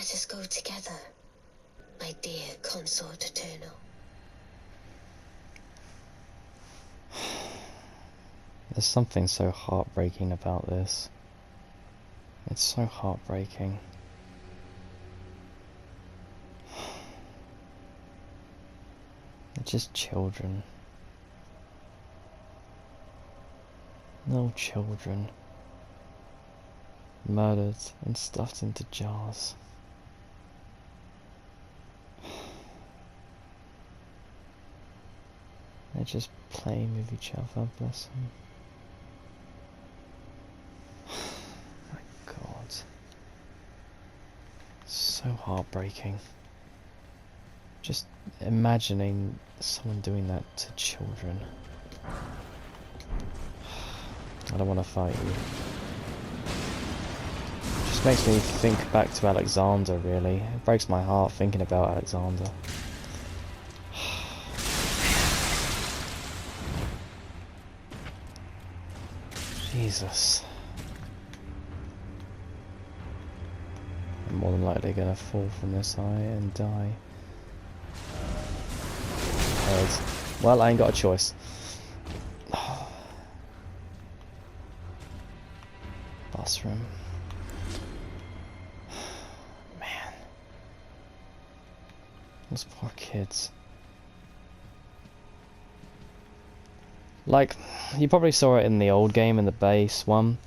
Let us go together, my dear consort eternal. There's something so heartbreaking about this. It's so heartbreaking. They're just children. No children. Murdered and stuffed into jars. They're just playing with each other, bless them. My God. So heartbreaking. Just imagining someone doing that to children. I don't want to fight you. Just makes me think back to Alexander, really. It breaks my heart thinking about Alexander. Jesus. I'm more than likely gonna fall from this high and die. Well, I ain't got a choice. Boss room. Man. Those poor kids. Like, you probably saw it in the old game, in the base one,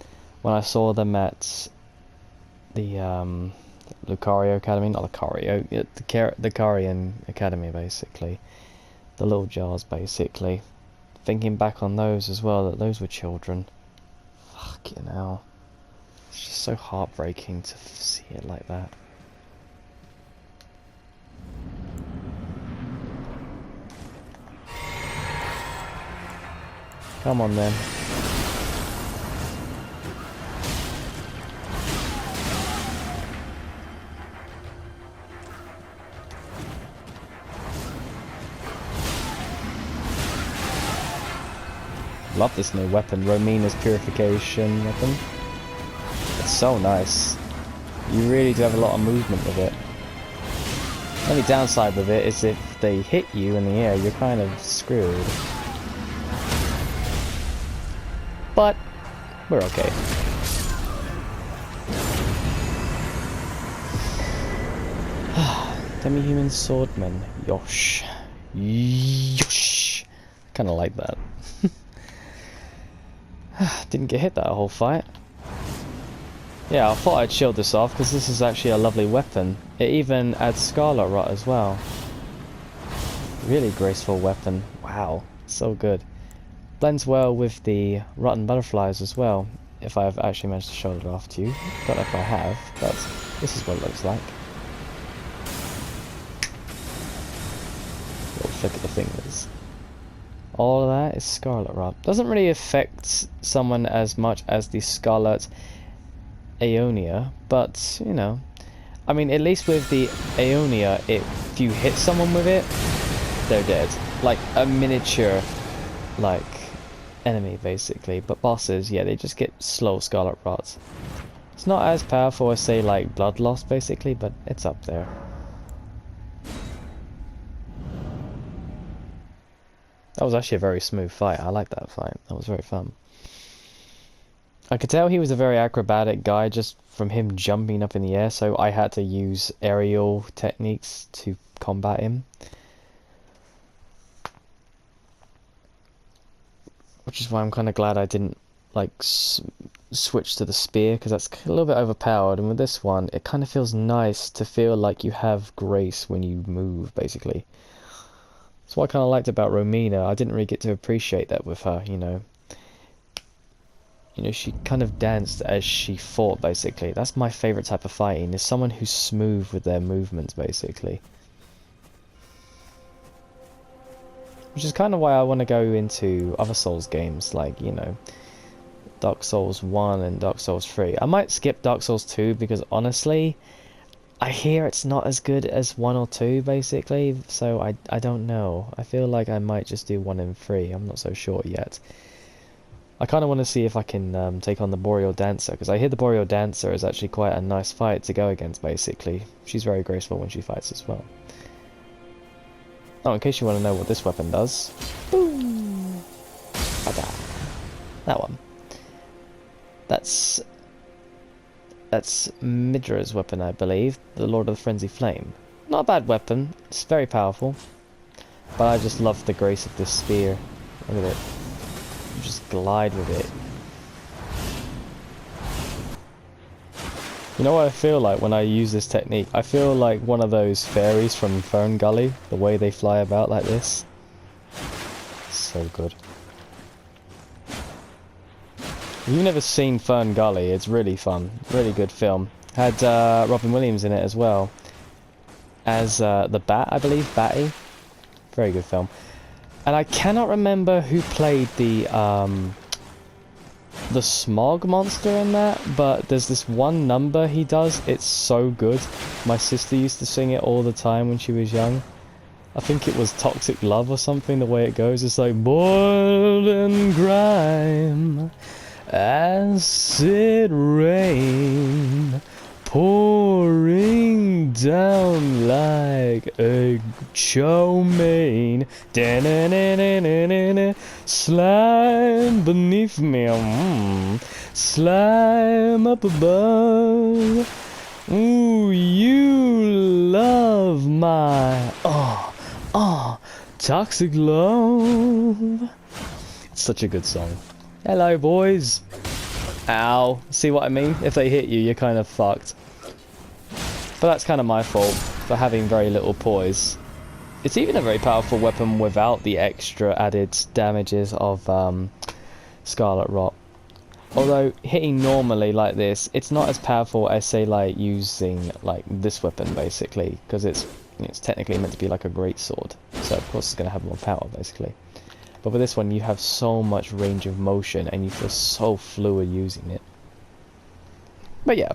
when I saw them at the Lucario Academy, not Lucario, the Carian Academy, basically. The little jars, basically. Thinking back on those as well, that those were children. Fucking hell. It's just so heartbreaking to see it like that. Come on then. Love this new weapon, Romina's Purification weapon. It's so nice. You really do have a lot of movement with it. The only downside with it is if they hit you in the air, you're kind of screwed. But we're okay. Demi-human swordman, yosh. Yosh. Kinda like that. Didn't get hit that whole fight. Yeah, I thought I'd shield this off because this is actually a lovely weapon. It even adds Scarlet Rot as well. Really graceful weapon. Wow, so good. Blends well with the Rotten Butterflies as well. If I've actually managed to show it off to you. Don't know if I have, but this is what it looks like. Little flick of the fingers. All of that is Scarlet Rot. Doesn't really affect someone as much as the Scarlet Aeonia, but you know, I mean, at least with the Aeonia, if you hit someone with it, they're dead. Like a miniature, like, enemy basically. But bosses, yeah, they just get slow Scarlet Rot. It's not as powerful as, say, like Blood Loss basically, but it's up there. That was actually a very smooth fight. I like that fight. That was very fun. I could tell he was a very acrobatic guy just from him jumping up in the air, so I had to use aerial techniques to combat him. Which is why I'm kind of glad I didn't like switch to the spear, because that's a little bit overpowered, and with this one it kind of feels nice to feel like you have grace when you move, basically. That's what I kind of liked about Romina. I didn't really get to appreciate that with her, you know. You know, she kind of danced as she fought, basically. That's my favourite type of fighting, is someone who's smooth with their movements, basically. Which is kind of why I want to go into other Souls games, like, you know, Dark Souls 1 and Dark Souls 3. I might skip Dark Souls 2 because, honestly, I hear it's not as good as 1 or 2, basically, so I don't know. I feel like I might just do 1 and 3. I'm not so sure yet. I kind of want to see if I can take on the Boreal Dancer, because I hear the Boreal Dancer is actually quite a nice fight to go against, basically. She's very graceful when she fights as well. Oh, in case you want to know what this weapon does. Boom! Bada. That one. That's Midra's weapon, I believe. The Lord of the Frenzy Flame. Not a bad weapon. It's very powerful. But I just love the grace of this spear. Look at it. You just glide with it. You know what I feel like when I use this technique? I feel like one of those fairies from Fern Gully, the way they fly about like this. So good. If you've never seen Fern Gully, it's really fun. Really good film. Had Robin Williams in it as well. As the Bat, I believe, Batty. Very good film. And I cannot remember who played the smog monster in that, but there's this one number he does. It's so good. My sister used to sing it all the time when she was young. I think it was Toxic Love or something, the way it goes. It's like, boiled in grime, acid rain, pouring down like a chow mein. Slime beneath me, slime up above. Ooh, you love my toxic love. It's such a good song. Hello, boys. Ow. See what I mean? If they hit you, you're kind of fucked. But that's kind of my fault for having very little poise. It's even a very powerful weapon without the extra added damages of Scarlet Rot. Although hitting normally like this, it's not as powerful as, say, like using like this weapon basically, because it's technically meant to be like a great sword. So of course it's going to have more power basically. But with this one, you have so much range of motion and you feel so fluid using it. But yeah.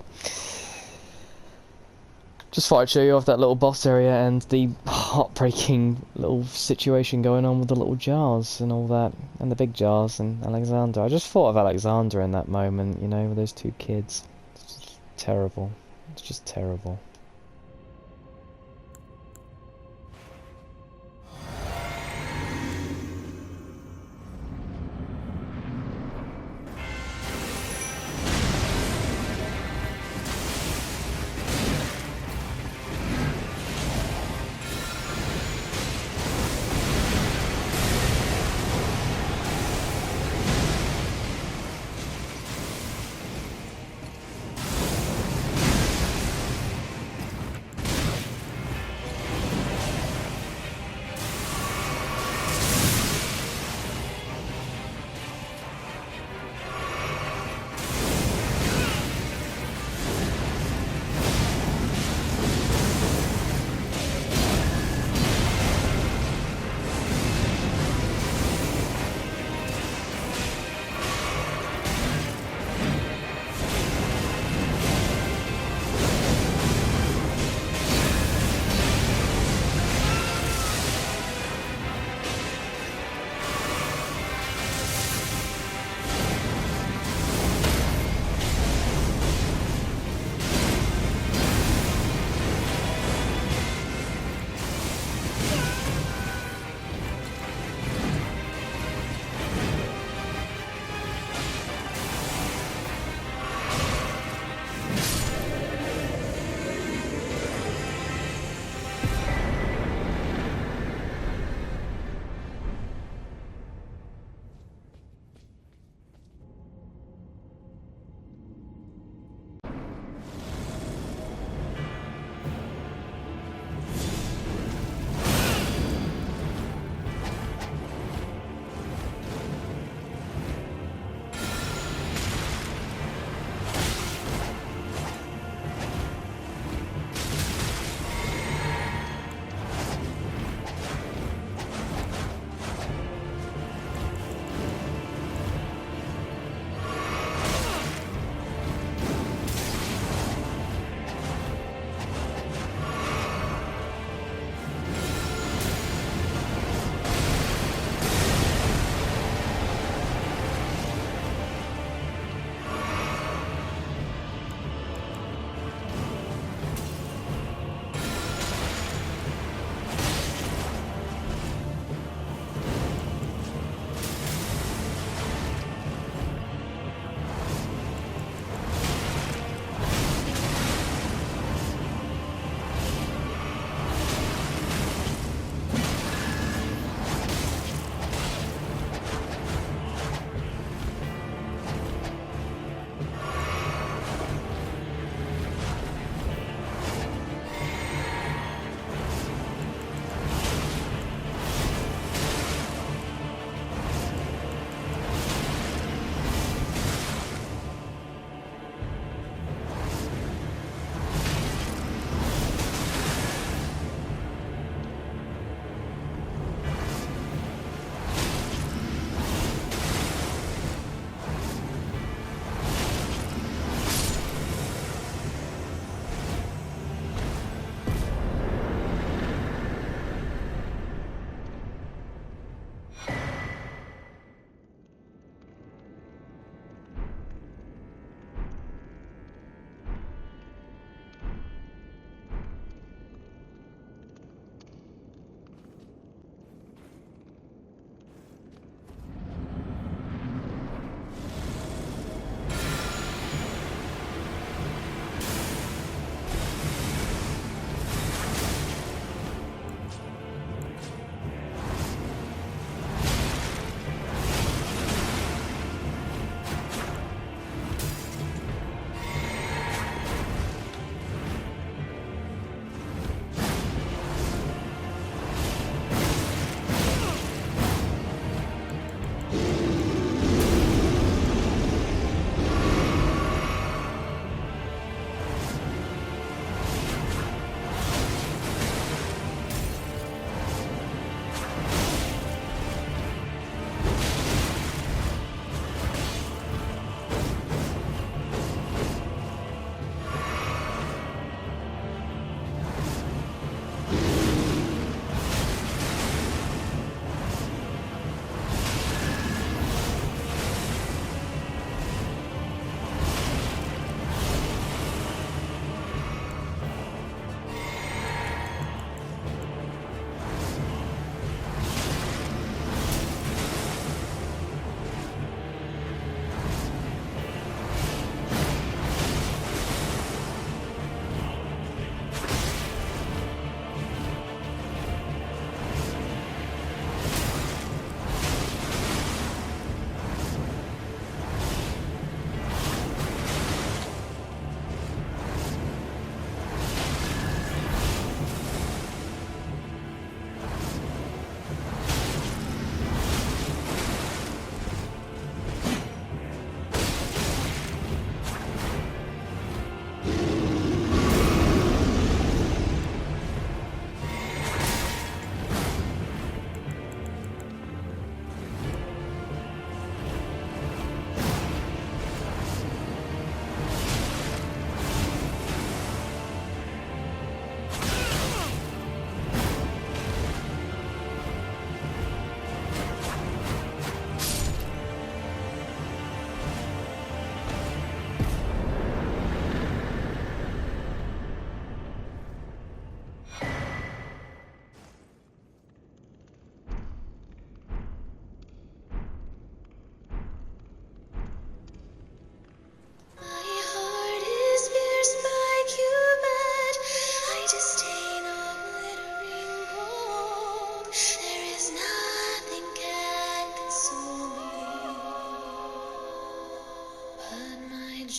Just thought I'd show you off that little boss area and the heartbreaking little situation going on with the little jars and all that. And the big jars and Alexander. I just thought of Alexander in that moment, you know, with those two kids. It's just terrible. It's just terrible.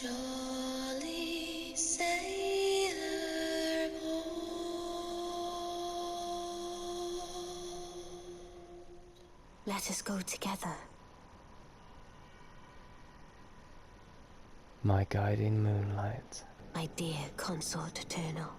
jolly sailor boy. Let us go together. My guiding moonlight. My dear consort eternal.